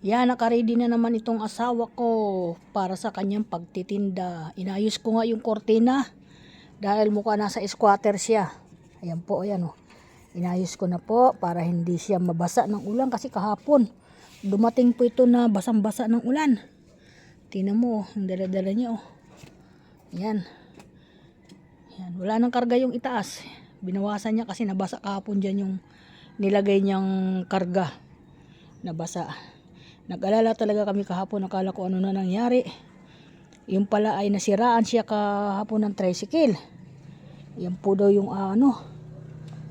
Yan, nakaready na naman itong asawa ko para sa kanyang pagtitinda. Inayos ko nga yung kortina dahil mukha nasa squatter siya. Ayan po, ayan o. Inayos ko na po para hindi siya mabasa ng ulan kasi kahapon dumating po ito na basang-basa ng ulan. Tingnan mo, ang dala-dala niya o. Ayan. Ayan. Wala nang karga yung itaas. Binawasan niya kasi nabasa kahapon dyan yung nilagay niyang karga. Nabasa. Nag-alala talaga kami kahapon, nakala ko ano na nangyari. Yung pala ay nasiraan siya kahapon ng tricycle. Yan po daw yung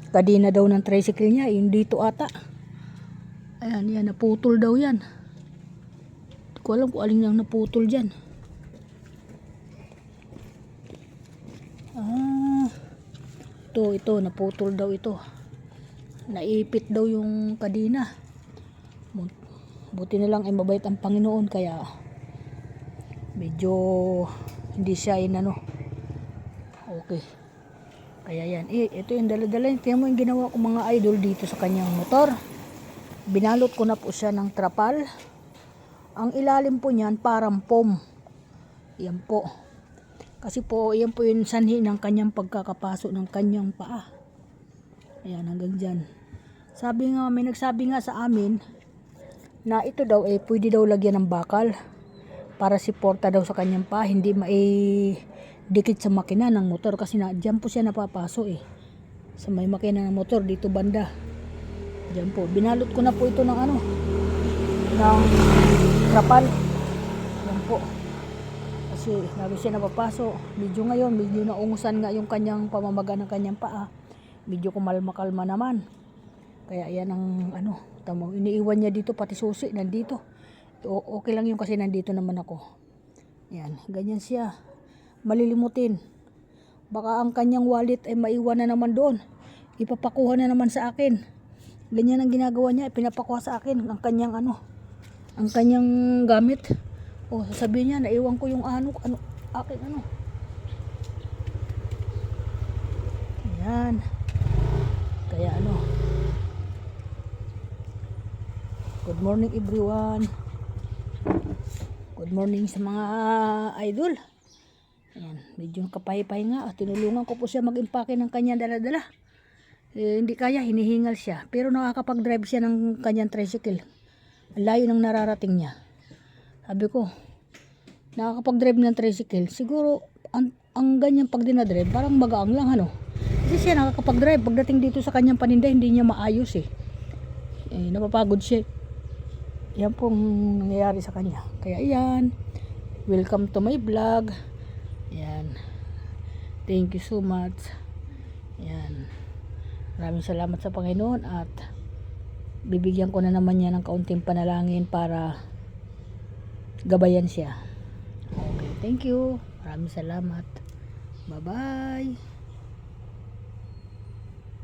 kadina daw ng tricycle niya, yung dito ata. Ayan, yan, naputol daw yan. Hindi ko alam kung alin lang naputol dyan. Ito, naputol daw ito. Naipit daw yung kadina. Buti na lang ay mabait ang Panginoon kaya medyo hindi siya okay. Kaya yan, ito yung dala-dala. Tingnan mo yung ginawa ko mga idol dito sa kanyang motor. Binalot ko na po siya ng trapal. Ang ilalim po niyan parang foam. Yan po. Kasi po, yan po yung sanhi ng kanyang pagkakapaso ng kanyang paa. Ayan, hanggang dyan. May nagsabi nga sa amin na ito daw pwede daw lagyan ng bakal para siporta daw sa kanyang paa, hindi maidikit sa makina ng motor kasi dyan po siya napapaso sa may makina ng motor dito banda. Dyan po, binalot ko na po ito ng ng trapal. Yan po. Kasi lagi siya napapaso. Medyo naungusan nga yung kanyang pamamaga ng kanyang paa. Medyo kumalma-kalma naman. Kaya yan ang tamo, iniiwan niya dito pati susi nandito. Okay lang yung kasi nandito naman ako. Yan, ganyan siya. Malilimutin. Baka ang kanyang wallet ay maiwan na naman doon. Ipapakuha na naman sa akin. Ganyan ang ginagawa niya, pinapakuha sa akin ang kanyang ang kanyang gamit. Sasabihin niya, naiwan ko yung akin Yan. Kaya good morning everyone. Good morning sa mga idol. Ayan, medyo kapay-pay nga. Tinulungan ko po siya mag-impake ng kanyang dala-dala. Hindi kaya, hinihingal siya. Pero nakakapag-drive siya ng kanyang tricycle. Layo ng nararating niya. Sabi ko, nakakapag-drive ng tricycle. Siguro, ang ganyan pag dinadrive, parang magaang lang Kasi siya nakakapag-drive. Pagdating dito sa kanyang paninda, hindi niya maayos napapagod siya. Yan pong nangyayari sa kanya. Kaya yan, welcome to my vlog. Yan, thank you so much. Yan, maraming salamat sa Panginoon at bibigyan ko na naman niya ng kaunting panalangin para gabayan siya. Okay, thank you. Maraming salamat. Bye bye.